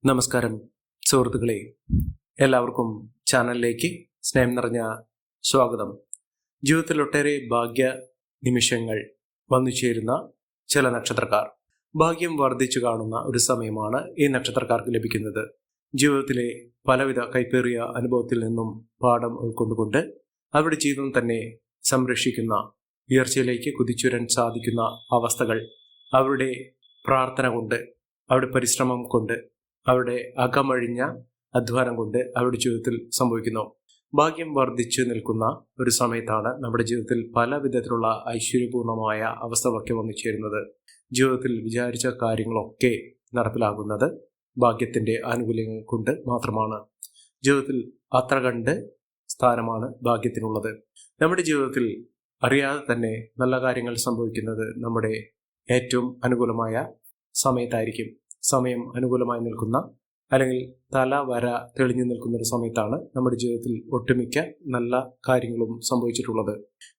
നമസ്കാരം സുഹൃത്തുക്കളെ, എല്ലാവർക്കും ചാനലിലേക്ക് സ്നേഹം നിറഞ്ഞ സ്വാഗതം. ജീവിതത്തിൽ ഒട്ടേറെ ഭാഗ്യ നിമിഷങ്ങൾ വന്നു ചേരുന്ന ചില നക്ഷത്രക്കാർ, ഭാഗ്യം വർദ്ധിച്ചു കാണുന്ന ഒരു സമയമാണ് ഈ നക്ഷത്രക്കാർക്ക് ലഭിക്കുന്നത്. ജീവിതത്തിലെ പലവിധ കൈപ്പേറിയ അനുഭവത്തിൽ നിന്നും പാഠം ഉൾക്കൊണ്ടുകൊണ്ട് അവരുടെ ജീവിതം തന്നെ സംരക്ഷിക്കുന്ന, ഉയർച്ചയിലേക്ക് കുതിച്ചുവരാൻ സാധിക്കുന്ന അവസ്ഥകൾ അവരുടെ പ്രാർത്ഥന കൊണ്ട്, അവരുടെ പരിശ്രമം കൊണ്ട്, അവരുടെ അകമഴിഞ്ഞ അധ്വാനം കൊണ്ട് അവരുടെ ജീവിതത്തിൽ സംഭവിക്കുന്നു. ഭാഗ്യം വർദ്ധിച്ചു നിൽക്കുന്ന ഒരു സമയത്താണ് നമ്മുടെ ജീവിതത്തിൽ പല വിധത്തിലുള്ള ഐശ്വര്യപൂർണമായ അവസ്ഥകളൊക്കെ വന്നു ചേരുന്നത്. ജീവിതത്തിൽ വിചാരിച്ച കാര്യങ്ങളൊക്കെ നടപ്പിലാകുന്നത് ഭാഗ്യത്തിൻ്റെ ആനുകൂല്യങ്ങൾ കൊണ്ട് മാത്രമാണ്. ജീവിതത്തിൽ അത്ര കണ്ട് സ്ഥാനമാണ് ഭാഗ്യത്തിനുള്ളത്. നമ്മുടെ ജീവിതത്തിൽ അറിയാതെ തന്നെ നല്ല കാര്യങ്ങൾ സംഭവിക്കുന്നത് നമ്മുടെ ഏറ്റവും അനുകൂലമായ സമയത്തായിരിക്കും. സമയം അനുകൂലമായി നിൽക്കുന്ന, അല്ലെങ്കിൽ തല വര തെളിഞ്ഞു നിൽക്കുന്ന ഒരു സമയത്താണ് നമ്മുടെ ജീവിതത്തിൽ ഒട്ടുമിക്ക നല്ല കാര്യങ്ങളും സംഭവിച്ചിട്ടുള്ളത്.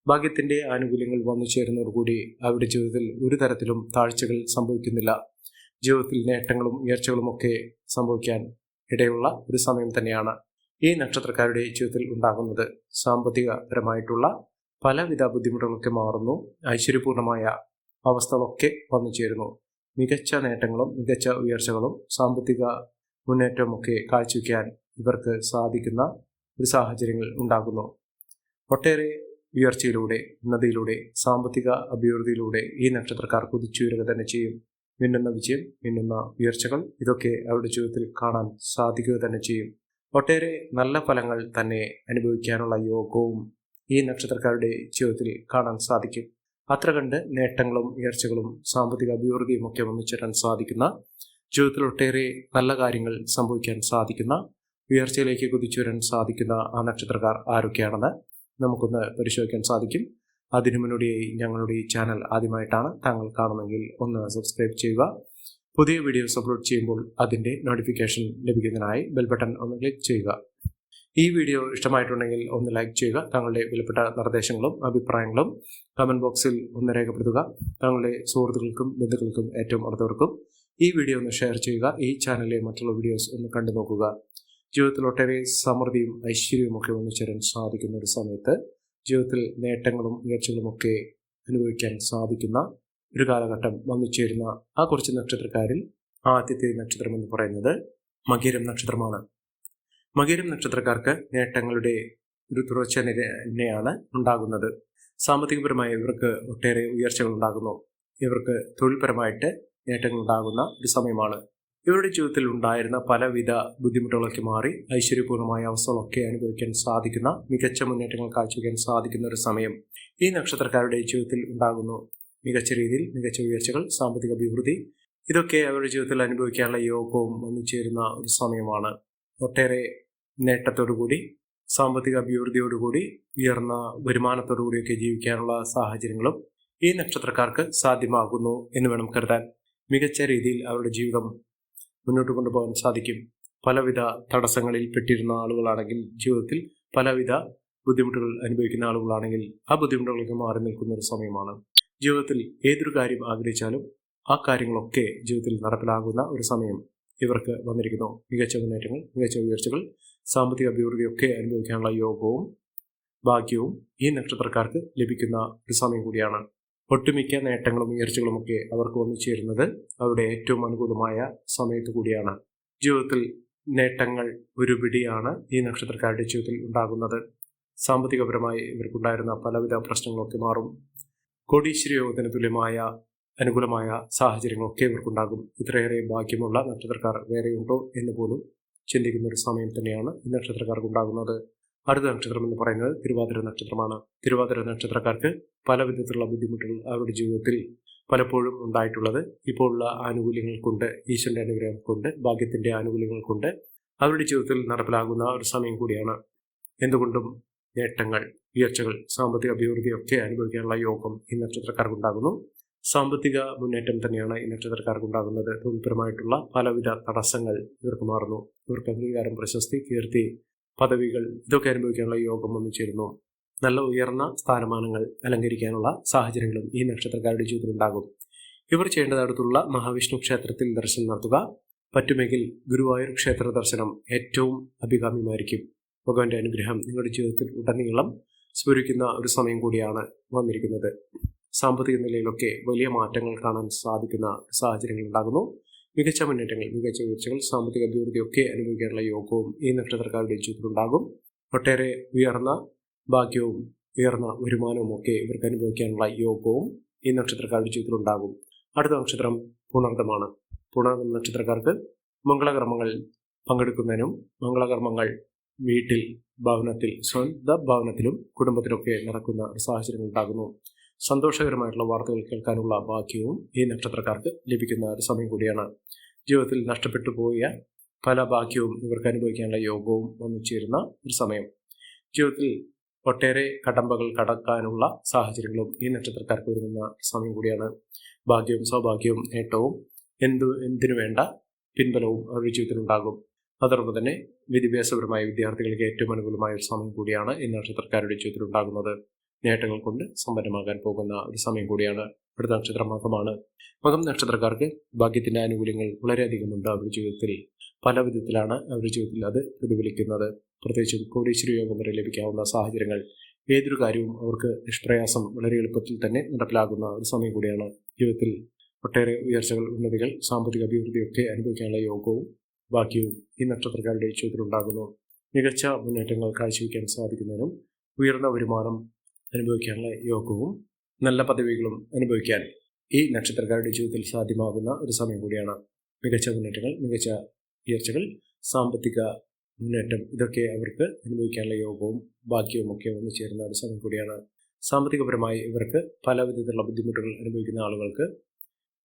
ഭാഗ്യത്തിൻ്റെ ആനുകൂല്യങ്ങൾ വന്നു ചേരുന്നതോടുകൂടി അവരുടെ ജീവിതത്തിൽ ഒരു തരത്തിലും താഴ്ചകൾ സംഭവിക്കുന്നില്ല. ജീവിതത്തിൽ നേട്ടങ്ങളും ഉയർച്ചകളും ഒക്കെ സംഭവിക്കാൻ ഇടയുള്ള ഒരു സമയം തന്നെയാണ് ഈ നക്ഷത്രക്കാരുടെ ജീവിതത്തിൽ ഉണ്ടാകുന്നത്. സാമ്പത്തികപരമായിട്ടുള്ള പലവിധ ബുദ്ധിമുട്ടുകളൊക്കെ മാറുന്നു. ഐശ്വര്യപൂർണമായ അവസ്ഥകളൊക്കെ വന്നു ചേരുന്നു. മികച്ച നേട്ടങ്ങളും മികച്ച ഉയർച്ചകളും സാമ്പത്തിക മുന്നേറ്റമൊക്കെ കാഴ്ചവെക്കാൻ ഇവർക്ക് സാധിക്കുന്ന ഒരു സാഹചര്യങ്ങൾ ഉണ്ടാകുന്നു. ഒട്ടേറെ ഉയർച്ചയിലൂടെ, ഉന്നതിയിലൂടെ, സാമ്പത്തിക അഭിവൃദ്ധിയിലൂടെ ഈ നക്ഷത്രക്കാർ കുതിച്ചുയരുക തന്നെ ചെയ്യും. മിന്നുന്ന വിജയം, മിന്നുന്ന ഉയർച്ചകൾ ഇതൊക്കെ അവരുടെ ജീവിതത്തിൽ കാണാൻ സാധിക്കുക തന്നെ ചെയ്യും. ഒട്ടേറെ നല്ല ഫലങ്ങൾ തന്നെ അനുഭവിക്കാനുള്ള യോഗവും ഈ നക്ഷത്രക്കാരുടെ ജീവിതത്തിൽ കാണാൻ സാധിക്കും. അത്ര കണ്ട് നേട്ടങ്ങളും ഉയർച്ചകളും സാമ്പത്തിക അഭിവൃദ്ധിയും ഒക്കെ ഒന്നിച്ചേരാൻ സാധിക്കുന്ന, ജീവിതത്തിൽ ഒട്ടേറെ നല്ല കാര്യങ്ങൾ സംഭവിക്കാൻ സാധിക്കുന്ന, ഉയർച്ചയിലേക്ക് കുതിച്ചു വരാൻ സാധിക്കുന്ന ആ നക്ഷത്രക്കാർ ആരൊക്കെയാണെന്ന് നമുക്കൊന്ന് പരിശോധിക്കാൻ സാധിക്കും. അതിനു മുന്നോടിയായി ഞങ്ങളുടെ ഈ ചാനൽ ആദ്യമായിട്ടാണ് താങ്കൾ കാണുമെങ്കിൽ ഒന്ന് സബ്സ്ക്രൈബ് ചെയ്യുക. പുതിയ വീഡിയോസ് അപ്ലോഡ് ചെയ്യുമ്പോൾ അതിൻ്റെ നോട്ടിഫിക്കേഷൻ ലഭിക്കുന്നതിനായി ബെൽ ബട്ടൺ ഒന്ന് ക്ലിക്ക് ചെയ്യുക. ഈ വീഡിയോ ഇഷ്ടമായിട്ടുണ്ടെങ്കിൽ ഒന്ന് ലൈക്ക് ചെയ്യുക. താങ്കളുടെ വിലപ്പെട്ട നിർദ്ദേശങ്ങളും അഭിപ്രായങ്ങളും കമൻറ്റ് ബോക്സിൽ ഒന്ന് രേഖപ്പെടുത്തുക. താങ്കളുടെ സുഹൃത്തുക്കൾക്കും ബന്ധുക്കൾക്കും ഏറ്റവും അടുത്തവർക്കും ഈ വീഡിയോ ഒന്ന് ഷെയർ ചെയ്യുക. ഈ ചാനലിലെ മറ്റുള്ള വീഡിയോസ് ഒന്ന് കണ്ടു നോക്കുക. ജീവിതത്തിൽ ഒട്ടേറെ സമൃദ്ധിയും ഐശ്വര്യവും ഒക്കെ ഒന്നിച്ചേരാൻ സാധിക്കുന്ന ഒരു സമയത്ത് ജീവിതത്തിൽ നേട്ടങ്ങളും ഉയർച്ചകളും ഒക്കെ അനുഭവിക്കാൻ സാധിക്കുന്ന ഒരു കാലഘട്ടം വന്നു ചേരുന്ന ആ കുറച്ച് നക്ഷത്രക്കാരിൽ ആദ്യത്തെ നക്ഷത്രം എന്ന് പറയുന്നത് മകരം നക്ഷത്രമാണ്. മകരം നക്ഷത്രക്കാർക്ക് നേട്ടങ്ങളുടെ ഒരു തുടർച്ച തന്നെയാണ് ഉണ്ടാകുന്നത്. സാമ്പത്തികപരമായി ഇവർക്ക് ഒട്ടേറെ ഉയർച്ചകൾ ഉണ്ടാകുന്നു. ഇവർക്ക് തൊഴിൽപരമായിട്ട് നേട്ടങ്ങൾ ഉണ്ടാകുന്ന ഒരു സമയമാണ്. ഇവരുടെ ജീവിതത്തിൽ ഉണ്ടായിരുന്ന പലവിധ ബുദ്ധിമുട്ടുകളൊക്കെ മാറി ഐശ്വര്യപൂർണമായ അവസ്ഥകളൊക്കെ അനുഭവിക്കാൻ സാധിക്കുന്ന, മികച്ച മുന്നേറ്റങ്ങൾ കാഴ്ചവെക്കാൻ സാധിക്കുന്ന ഒരു സമയം ഈ നക്ഷത്രക്കാരുടെ ജീവിതത്തിൽ ഉണ്ടാകുന്നു. മികച്ച രീതിയിൽ മികച്ച ഉയർച്ചകൾ, സാമ്പത്തിക അഭിവൃദ്ധി ഇതൊക്കെ അവരുടെ ജീവിതത്തിൽ അനുഭവിക്കാനുള്ള യോഗവും ഒന്നിച്ചേരുന്ന ഒരു സമയമാണ്. ഒട്ടേറെ നേട്ടത്തോടുകൂടി, സാമ്പത്തിക അഭിവൃദ്ധിയോടുകൂടി, ഉയർന്ന വരുമാനത്തോടുകൂടിയൊക്കെ ജീവിക്കാനുള്ള സാഹചര്യങ്ങളും ഈ നക്ഷത്രക്കാർക്ക് സാധ്യമാകുന്നു എന്ന് വേണം കരുതാൻ. മികച്ച രീതിയിൽ അവരുടെ ജീവിതം മുന്നോട്ട് കൊണ്ടുപോകാൻ സാധിക്കും. പലവിധ തടസ്സങ്ങളിൽ പെട്ടിരുന്ന ആളുകളാണെങ്കിൽ, ജീവിതത്തിൽ പലവിധ ബുദ്ധിമുട്ടുകൾ അനുഭവിക്കുന്ന ആളുകളാണെങ്കിൽ ആ ബുദ്ധിമുട്ടുകളൊക്കെ മാറി നിൽക്കുന്ന ഒരു സമയമാണ്. ജീവിതത്തിൽ ഏതൊരു കാര്യം ആഗ്രഹിച്ചാലും ആ കാര്യങ്ങളൊക്കെ ജീവിതത്തിൽ നടപ്പിലാകുന്ന ഒരു സമയം ഇവർക്ക് വന്നിരിക്കുന്നു. മികച്ച മുന്നേറ്റങ്ങൾ, മികച്ച ഉയർച്ചകൾ, സാമ്പത്തിക അഭിവൃദ്ധിയൊക്കെ അനുഭവിക്കാനുള്ള യോഗവും ഭാഗ്യവും ഈ നക്ഷത്രക്കാർക്ക് ലഭിക്കുന്ന ഒരു സമയം കൂടിയാണ്. ഒട്ടുമിക്ക നേട്ടങ്ങളും ഉയർച്ചകളുമൊക്കെ അവർക്ക് വന്നു ചേരുന്നത് അവരുടെ ഏറ്റവും അനുകൂലമായ സമയത്ത് കൂടിയാണ്. ജീവിതത്തിൽ നേട്ടങ്ങൾ ഒരു പിടിയാണ് ഈ നക്ഷത്രക്കാരുടെ ജീവിതത്തിൽ ഉണ്ടാകുന്നത്. സാമ്പത്തികപരമായി ഇവർക്കുണ്ടായിരുന്ന പലവിധ പ്രശ്നങ്ങളൊക്കെ മാറും. കോടീശ്വര യോഗത്തിന് തുല്യമായ അനുകൂലമായ സാഹചര്യങ്ങളൊക്കെ ഇവർക്കുണ്ടാകും. ഇത്രയേറെ ഭാഗ്യമുള്ള നക്ഷത്രക്കാർ വേറെയുണ്ടോ എന്ന് പോലും ചിന്തിക്കുന്ന ഒരു സമയം തന്നെയാണ് ഈ നക്ഷത്രക്കാർക്ക് ഉണ്ടാകുന്നത്. അടുത്ത നക്ഷത്രം എന്ന് പറയുന്നത് തിരുവാതിര നക്ഷത്രമാണ്. തിരുവാതിര നക്ഷത്രക്കാർക്ക് പല വിധത്തിലുള്ള ബുദ്ധിമുട്ടുകൾ അവരുടെ ജീവിതത്തിൽ പലപ്പോഴും ഉണ്ടായിട്ടുള്ളത് ഇപ്പോഴുള്ള ആനുകൂല്യങ്ങൾ കൊണ്ട്, ഈശ്വരൻ്റെ അനുഗ്രഹം കൊണ്ട്, ഭാഗ്യത്തിൻ്റെ ആനുകൂല്യങ്ങൾ കൊണ്ട് അവരുടെ ജീവിതത്തിൽ നടപ്പിലാകുന്ന ഒരു സമയം കൂടിയാണ്. എന്തുകൊണ്ടും നേട്ടങ്ങൾ, ഉയർച്ചകൾ, സാമ്പത്തിക അഭിവൃദ്ധിയൊക്കെ അനുഭവിക്കാനുള്ള യോഗം ഈ നക്ഷത്രക്കാർക്കുണ്ടാകുന്നു. സാമ്പത്തിക മുന്നേറ്റം തന്നെയാണ് ഈ നക്ഷത്രക്കാർക്കുണ്ടാകുന്നത്. തൊഴിൽപരമായിട്ടുള്ള പലവിധ തടസ്സങ്ങൾ ഇവർക്ക് മാറുന്നു. ഇവർക്ക് അംഗീകാരം, പ്രശസ്തി, കീർത്തി, പദവികൾ ഇതൊക്കെ അനുഭവിക്കാനുള്ള യോഗം വന്നു ചേരുന്നു. നല്ല ഉയർന്ന സ്ഥാനമാനങ്ങൾ അലങ്കരിക്കാനുള്ള സാഹചര്യങ്ങളും ഈ നക്ഷത്രക്കാരുടെ ജീവിതത്തിൽ ഉണ്ടാകും. ഇവർ ചെയ്യേണ്ടത് അടുത്തുള്ള മഹാവിഷ്ണു ക്ഷേത്രത്തിൽ ദർശനം നടത്തുക. പറ്റുമെങ്കിൽ ഗുരുവായൂർ ക്ഷേത്ര ദർശനം ഏറ്റവും അഭികാമ്യമായിരിക്കും. ഭഗവാന്റെ അനുഗ്രഹം നിങ്ങളുടെ ജീവിതത്തിൽ ഉടനീളം സ്ഫുരിക്കുന്ന ഒരു സമയം കൂടിയാണ് വന്നിരിക്കുന്നത്. സാമ്പത്തിക നിലയിലൊക്കെ വലിയ മാറ്റങ്ങൾ കാണാൻ സാധിക്കുന്ന സാഹചര്യങ്ങൾ ഉണ്ടാകുന്നു. മികച്ച മുന്നേറ്റങ്ങൾ, മികച്ച ഉയർച്ചകൾ, സാമ്പത്തിക അഭിവൃദ്ധിയൊക്കെ അനുഭവിക്കാനുള്ള യോഗവും ഈ നക്ഷത്രക്കാരുടെ ജീവിതത്തിലുണ്ടാകും. ഒട്ടേറെ ഉയർന്ന ഭാഗ്യവും ഉയർന്ന വരുമാനവും ഒക്കെ ഇവർക്ക് അനുഭവിക്കാനുള്ള യോഗവും ഈ നക്ഷത്രക്കാരുടെ ജീവിതത്തിലുണ്ടാകും. അടുത്ത നക്ഷത്രം പുണർദമാണ്. പുണർദം നക്ഷത്രക്കാർക്ക് മംഗളകർമ്മങ്ങൾ പങ്കെടുക്കുന്നതിനും മംഗളകർമ്മങ്ങൾ വീട്ടിൽ, ഭവനത്തിൽ, സ്വന്തം ഭവനത്തിലും കുടുംബത്തിലൊക്കെ നടക്കുന്ന സാഹചര്യങ്ങൾ ഉണ്ടാകുന്നു. സന്തോഷകരമായിട്ടുള്ള വാർത്തകൾ കേൾക്കാനുള്ള ഭാഗ്യവും ഈ നക്ഷത്രക്കാർക്ക് ലഭിക്കുന്ന ഒരു സമയം കൂടിയാണ്. ജീവിതത്തിൽ നഷ്ടപ്പെട്ടു പോയ പല ഭാഗ്യവും ഇവർക്ക് അനുഭവിക്കാനുള്ള യോഗവും വന്നു ചേരുന്ന ഒരു സമയം. ജീവിതത്തിൽ ഒട്ടേറെ കടമ്പകൾ കടക്കാനുള്ള സാഹചര്യങ്ങളും ഈ നക്ഷത്രക്കാർക്ക് ഒരുങ്ങുന്ന സമയം കൂടിയാണ്. ഭാഗ്യവും സൗഭാഗ്യവും നേട്ടവും എന്തിനു വേണ്ട പിൻബലവും അവരുടെ ജീവിതത്തിലുണ്ടാകും. അതോടൊപ്പം തന്നെ വിദ്യാഭ്യാസപരമായ വിദ്യാർത്ഥികൾക്ക് ഏറ്റവും അനുകൂലമായ ഒരു സമയം കൂടിയാണ് ഈ നക്ഷത്രക്കാരുടെ ജീവിതത്തിലുണ്ടാകുന്നത്. നേട്ടങ്ങൾ കൊണ്ട് സമ്പന്നമാകാൻ പോകുന്ന ഒരു സമയം കൂടിയാണ്. അടുത്ത നക്ഷത്രം മകമാണ്. മകം നക്ഷത്രക്കാർക്ക് ഭാഗ്യത്തിന്റെ ആനുകൂല്യങ്ങൾ വളരെയധികമുണ്ട്. അവരുടെ ജീവിതത്തിൽ പല വിധത്തിലാണ് അവരുടെ ജീവിതത്തിൽ അത് പ്രതിഫലിക്കുന്നത്. പ്രത്യേകിച്ചും കോടീശ്വര യോഗം വരെ ലഭിക്കാവുന്ന സാഹചര്യങ്ങൾ, ഏതൊരു കാര്യവും അവർക്ക് നിഷ്പ്രയാസം വളരെ എളുപ്പത്തിൽ തന്നെ നടപ്പിലാകുന്ന ഒരു സമയം കൂടിയാണ്. ജീവിതത്തിൽ ഒട്ടേറെ ഉയർച്ചകൾ, ഉന്നതികൾ, സാമ്പത്തിക അഭിവൃദ്ധിയൊക്കെ അനുഭവിക്കാനുള്ള യോഗവും ഭാഗ്യവും ഈ നക്ഷത്രക്കാരുടെ ജീവിതത്തിലുണ്ടാകുന്നു. മികച്ച മുന്നേറ്റങ്ങൾ കാഴ്ചവെക്കാൻ സാധിക്കുന്നതിനും ഉയർന്ന വരുമാനം അനുഭവിക്കാനുള്ള യോഗവും നല്ല പദവികളും അനുഭവിക്കാൻ ഈ നക്ഷത്രക്കാരുടെ ജീവിതത്തിൽ സാധ്യമാകുന്ന ഒരു സമയം കൂടിയാണ്. മികച്ച മുന്നേറ്റങ്ങൾ, മികച്ച ഉയർച്ചകൾ, സാമ്പത്തിക മുന്നേറ്റം ഇതൊക്കെ അവർക്ക് അനുഭവിക്കാനുള്ള യോഗവും ഭാഗ്യവും ഒക്കെ വന്നു ചേരുന്ന ഒരു സമയം കൂടിയാണ്. സാമ്പത്തികപരമായി ഇവർക്ക് പല വിധത്തിലുള്ള ബുദ്ധിമുട്ടുകൾ അനുഭവിക്കുന്ന ആളുകൾക്ക്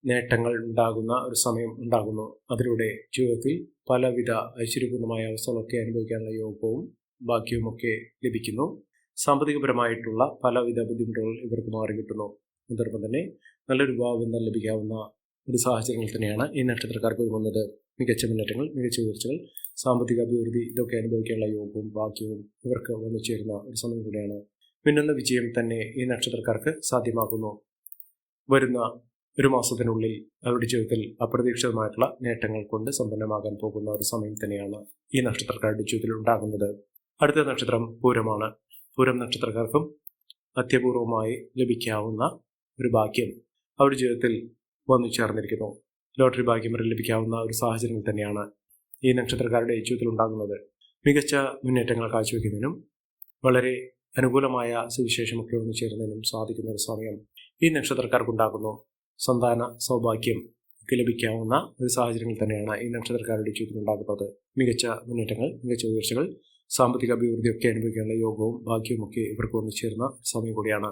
നേട്ടങ്ങൾ ഉണ്ടാകുന്ന ഒരു സമയം ഉണ്ടാകുന്നു. അതിലൂടെ ജീവിതത്തിൽ പലവിധ ഐശ്വര്യപൂർണമായ അവസ്ഥകളൊക്കെ അനുഭവിക്കാനുള്ള യോഗവും ഭാഗ്യവും ഒക്കെ ലഭിക്കുന്നു. സാമ്പത്തികപരമായിട്ടുള്ള പലവിധ ബുദ്ധിമുട്ടുകൾ ഇവർക്ക് മാറി കിട്ടുന്നു. അതോടൊപ്പം തന്നെ നല്ലൊരു ഭാവബന്ധം ലഭിക്കാവുന്ന ഒരു സാഹചര്യങ്ങൾ തന്നെയാണ് ഈ നക്ഷത്രക്കാർക്ക് ഒരുങ്ങുന്നത്. മികച്ച മുന്നേറ്റങ്ങൾ, മികച്ച ഉയർച്ചകൾ, സാമ്പത്തിക അഭിവൃദ്ധി ഇതൊക്കെ അനുഭവിക്കാനുള്ള യോഗവും ഭാഗ്യവും ഇവർക്ക് വന്നു ചേരുന്ന ഒരു സമയം കൂടിയാണ്. മിന്നുന്ന വിജയം തന്നെ ഈ നക്ഷത്രക്കാർക്ക് സാധ്യമാകുന്നു. വരുന്ന ഒരു മാസത്തിനുള്ളിൽ അവരുടെ ജീവിതത്തിൽ അപ്രതീക്ഷിതമായിട്ടുള്ള നേട്ടങ്ങൾ കൊണ്ട് സമ്പന്നമാകാൻ പോകുന്ന ഒരു സമയം തന്നെയാണ് ഈ നക്ഷത്രക്കാരുടെ ജീവിതത്തിൽ ഉണ്ടാകുന്നത്. അടുത്ത നക്ഷത്രം പൂരമാണ്. പൂരം നക്ഷത്രക്കാർക്കും അത്യപൂർവമായി ലഭിക്കാവുന്ന ഒരു ഭാഗ്യം അവരുടെ ജീവിതത്തിൽ വന്നു ചേർന്നിരിക്കുന്നു. ലോട്ടറി ഭാഗ്യം വരെ ലഭിക്കാവുന്ന ഒരു സാഹചര്യങ്ങൾ തന്നെയാണ് ഈ നക്ഷത്രക്കാരുടെ ജീവിതത്തിൽ ഉണ്ടാകുന്നത്. മികച്ച മുന്നേറ്റങ്ങൾ കാഴ്ചവെക്കുന്നതിനും വളരെ അനുകൂലമായ സുവിശേഷമൊക്കെ വന്നു ചേരുന്നതിനും സാധിക്കുന്ന ഒരു സമയം ഈ നക്ഷത്രക്കാർക്കുണ്ടാകുന്നു. സന്താന സൗഭാഗ്യം ഒക്കെ ലഭിക്കാവുന്ന ഒരു സാഹചര്യങ്ങൾ തന്നെയാണ് ഈ നക്ഷത്രക്കാരുടെ ജീവിതത്തിൽ ഉണ്ടാകുന്നത്. മികച്ച മുന്നേറ്റങ്ങൾ, മികച്ച ഉയർച്ചകൾ, സാമ്പത്തിക അഭിവൃദ്ധിയൊക്കെ അനുഭവിക്കാനുള്ള യോഗവും ഭാഗ്യവും ഒക്കെ ഇവർക്ക് വന്നു ചേരുന്ന സമയം കൂടിയാണ്.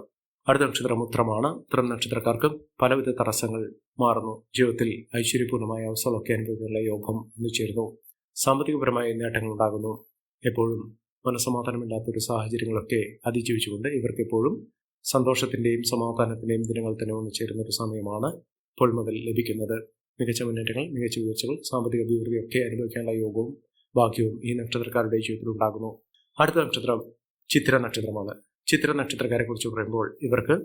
അടുത്ത നക്ഷത്രം ഉത്രമാണ്. ഉത്രം നക്ഷത്രക്കാർക്ക് പലവിധ തടസ്സങ്ങൾ മാറുന്നു. ജീവിതത്തിൽ ഐശ്വര്യപൂർണമായ അവസ്ഥകളൊക്കെ അനുഭവിക്കാനുള്ള യോഗം വന്നു ചേരുന്നു. സാമ്പത്തികപരമായ നേട്ടങ്ങൾ ഉണ്ടാകുന്നു. എപ്പോഴും മനസ്സമാധാനമില്ലാത്തൊരു സാഹചര്യങ്ങളൊക്കെ അതിജീവിച്ചുകൊണ്ട് ഇവർക്ക് എപ്പോഴും സന്തോഷത്തിൻ്റെയും സമാധാനത്തിൻ്റെയും ദിനങ്ങൾ തന്നെ വന്നു ചേരുന്ന ഒരു സമയമാണ് ഇപ്പോൾ മുതൽ ലഭിക്കുന്നത്. മികച്ച മുന്നേറ്റങ്ങൾ, മികച്ച ഉയർച്ചകൾ, സാമ്പത്തിക അഭിവൃദ്ധിയൊക്കെ അനുഭവിക്കാനുള്ള യോഗവും ഭാഗ്യവും ഈ നക്ഷത്രക്കാരുടെ ജീവിതത്തിൽ ഉണ്ടാകുന്നു. അടുത്ത നക്ഷത്രം ചിത്ര നക്ഷത്രമാണ്. ചിത്ര നക്ഷത്രക്കാരെ കുറിച്ച് പറയുമ്പോൾ ഇവർക്ക്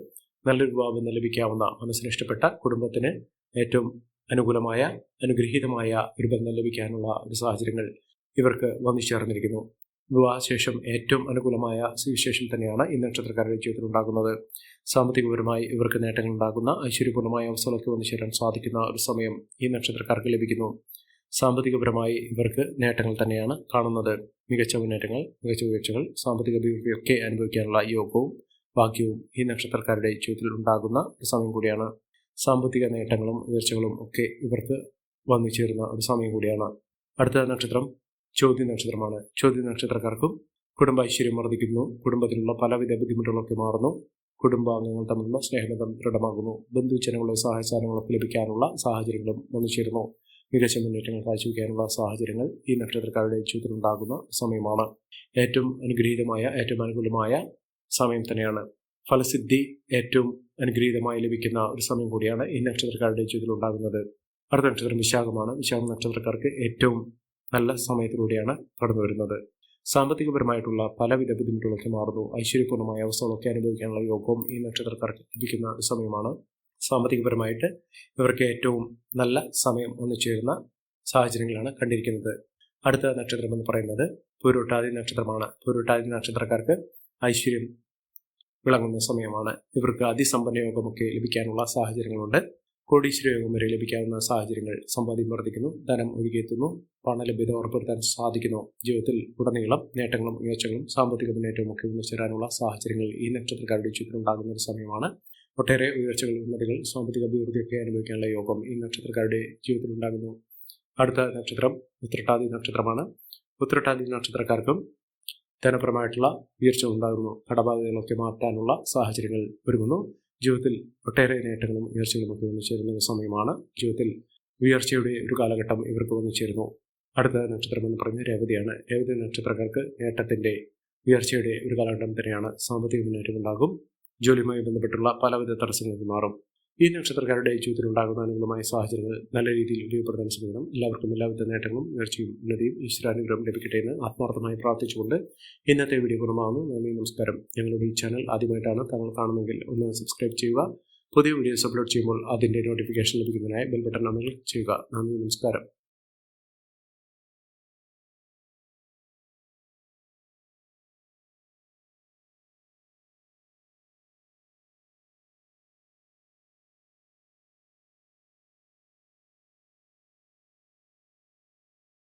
നല്ലൊരു വിവാഹം ലഭിക്കാവുന്ന, മനസ്സിന് ഇഷ്ടപ്പെട്ട, കുടുംബത്തിന് ഏറ്റവും അനുകൂലമായ, അനുഗ്രഹീതമായ ഒരു ബന്ധം ലഭിക്കാനുള്ള ഒരു സാഹചര്യങ്ങൾ ഇവർക്ക് വന്നു ചേർന്നിരിക്കുന്നു. വിവാഹശേഷം ഏറ്റവും അനുകൂലമായ സുവിശേഷം തന്നെയാണ് ഈ നക്ഷത്രക്കാരുടെ ജീവിതത്തിൽ ഉണ്ടാകുന്നത്. സാമ്പത്തികപരമായി ഇവർക്ക് നേട്ടങ്ങൾ ഉണ്ടാകുന്ന, ഐശ്വര്യപൂർണമായ അവസ്ഥകളൊക്കെ വന്നു ചേരാൻ സാധിക്കുന്ന ഒരു സമയം ഈ നക്ഷത്രക്കാർക്ക് ലഭിക്കുന്നു. സാമ്പത്തികപരമായി ഇവർക്ക് നേട്ടങ്ങൾ തന്നെയാണ് കാണുന്നത്. മികച്ച മുന്നേറ്റങ്ങൾ, മികച്ച ഉയർച്ചകൾ, സാമ്പത്തിക അഭിവൃദ്ധിയൊക്കെ അനുഭവിക്കാനുള്ള യോഗവും ഭാഗ്യവും ഈ നക്ഷത്രക്കാരുടെ ജീവിതത്തിൽ ഉണ്ടാകുന്ന ഒരു സമയം കൂടിയാണ്. സാമ്പത്തിക നേട്ടങ്ങളും ഉയർച്ചകളും ഒക്കെ ഇവർക്ക് വന്നു ചേരുന്ന ഒരു സമയം കൂടിയാണ്. അടുത്ത നക്ഷത്രം ചോദ്യ നക്ഷത്രമാണ്. ചോദ്യ നക്ഷത്രക്കാർക്കും കുടുംബ ഐശ്വര്യം വർദ്ധിക്കുന്നു. കുടുംബത്തിലുള്ള പലവിധ ബുദ്ധിമുട്ടുകളൊക്കെ മാറുന്നു. കുടുംബാംഗങ്ങൾ തമ്മിലുള്ള സ്നേഹബന്ധം ദൃഢമാകുന്നു. ബന്ധുജനങ്ങളുടെ സഹായസാധനങ്ങളൊക്കെ ലഭിക്കാനുള്ള സാഹചര്യങ്ങളും വന്നു ചേരുന്നു. മികച്ച മുന്നേറ്റങ്ങൾ കാഴ്ചവെക്കാനുള്ള സാഹചര്യങ്ങൾ ഈ നക്ഷത്രക്കാരുടെ ജീവിതത്തിൽ ഉണ്ടാകുന്ന സമയമാണ്. ഏറ്റവും അനുഗ്രഹീതമായ, ഏറ്റവും അനുകൂലമായ സമയം തന്നെയാണ്. ഫലസിദ്ധി ഏറ്റവും അനുഗ്രഹീതമായി ലഭിക്കുന്ന ഒരു സമയം കൂടിയാണ് ഈ നക്ഷത്രക്കാരുടെ ജീവിതത്തിൽ ഉണ്ടാകുന്നത്. അടുത്ത നക്ഷത്രം വിശാഖമാണ്. വിശാഖം നക്ഷത്രക്കാർക്ക് ഏറ്റവും നല്ല സമയത്തിലൂടെയാണ് കടന്നു വരുന്നത്. സാമ്പത്തികപരമായിട്ടുള്ള പലവിധ ബുദ്ധിമുട്ടുകളൊക്കെ മാറുന്നു. ഐശ്വര്യപൂർണമായ അവസ്ഥകളൊക്കെ അനുഭവിക്കാനുള്ള യോഗവും ഈ നക്ഷത്രക്കാർക്ക് ലഭിക്കുന്ന ഒരു സമയമാണ്. സാമ്പത്തികപരമായിട്ട് ഇവർക്ക് ഏറ്റവും നല്ല സമയം വന്നു ചേരുന്ന സാഹചര്യങ്ങളാണ് കണ്ടിരിക്കുന്നത്. അടുത്ത നക്ഷത്രം എന്ന് പറയുന്നത് പൂരുരുട്ടാതി നക്ഷത്രമാണ്. പൂരുരുട്ടാതി നക്ഷത്രക്കാർക്ക് ഐശ്വര്യം വിളങ്ങുന്ന സമയമാണ്. ഇവർക്ക് അതിസമ്പന്ന യോഗമൊക്കെ ലഭിക്കാനുള്ള സാഹചര്യങ്ങളുണ്ട്. കോടീശ്വര യോഗം വരെ ലഭിക്കാവുന്ന സാഹചര്യങ്ങൾ, സമ്പാദ്യം വർദ്ധിക്കുന്നു, ധനം ഒഴുകിയെത്തുന്നു, പണലഭ്യത ഉറപ്പുവരുത്താൻ സാധിക്കുന്നു. ജീവിതത്തിൽ ഉടനീളം നേട്ടങ്ങളും ഉയർച്ചകളും സാമ്പത്തിക മുന്നേറ്റവും ഒക്കെ ഒന്നിച്ചേരാനുള്ള സാഹചര്യങ്ങൾ ഈ നക്ഷത്രക്കാരുടെ ജീവിതത്തിൽ ഉണ്ടാകുന്ന ഒരു സമയമാണ്. ഒട്ടേറെ ഉയർച്ചകൾ, ഉന്നതികൾ, സാമ്പത്തിക അഭിവൃദ്ധിയൊക്കെ അനുഭവിക്കാനുള്ള യോഗം ഈ നക്ഷത്രക്കാരുടെ ജീവിതത്തിൽ ഉണ്ടാകുന്നു. അടുത്ത നക്ഷത്രം ഉത്രട്ടാതി നക്ഷത്രമാണ്. ഉത്രട്ടാതി നക്ഷത്രക്കാർക്കും ധനപരമായിട്ടുള്ള ഉയർച്ച ഉണ്ടാകുന്നു. കടബാധ്യതകളൊക്കെ മാറ്റാനുള്ള സാഹചര്യങ്ങൾ ഒരുങ്ങുന്നു. ജീവിതത്തിൽ ഒട്ടേറെ നേട്ടങ്ങളും ഉയർച്ചകളും ഒക്കെ വന്നുചേരുന്ന സമയമാണ്. ജീവിതത്തിൽ ഉയർച്ചയുടെ ഒരു കാലഘട്ടം ഇവർക്ക് വന്നുചേരുന്നു. അടുത്ത നക്ഷത്രം എന്ന് പറയുന്നത് രേവതിയാണ്. രേവതി നക്ഷത്രക്കാർക്ക് നേട്ടത്തിൻ്റെ, ഉയർച്ചയുടെ ഒരു കാലഘട്ടം തന്നെയാണ്. സാമ്പത്തിക മുന്നേറ്റം ഉണ്ടാകും. ജോലിയുമായി ബന്ധപ്പെട്ടുള്ള പലവിധ തടസ്സങ്ങൾക്ക് മാറും. ഈ നക്ഷത്രക്കാരുടെ ജീവിതത്തിൽ ഉണ്ടാകുന്ന അനുകൂലമായ സാഹചര്യങ്ങൾ നല്ല രീതിയിൽ ഉപയോഗപ്പെടുത്താൻ ശ്രമിക്കണം. എല്ലാവർക്കും എല്ലാവിധ നേട്ടങ്ങളും ഉയർച്ചയും ഉന്നതിയും ഈശ്വരാനുഗ്രഹം ലഭിക്കട്ടെ എന്ന് ആത്മാർത്ഥമായി പ്രാർത്ഥിച്ചുകൊണ്ട് ഇന്നത്തെ വീഡിയോ പൂർണ്ണമാകുന്നു. നന്ദി, നമസ്കാരം. ഞങ്ങളുടെ ഈ ചാനൽ ആദ്യമായിട്ടാണ് താങ്കൾ കാണുന്നതെങ്കിൽ ഒന്ന് സബ്സ്ക്രൈബ് ചെയ്യുക. പുതിയ വീഡിയോസ് അപ്ലോഡ് ചെയ്യുമ്പോൾ അതിൻ്റെ നോട്ടിഫിക്കേഷൻ ലഭിക്കുന്നതിനായി ബെൽ ബട്ടൺ അമർത്തി ചെയ്യുക. നന്ദി, നമസ്കാരം.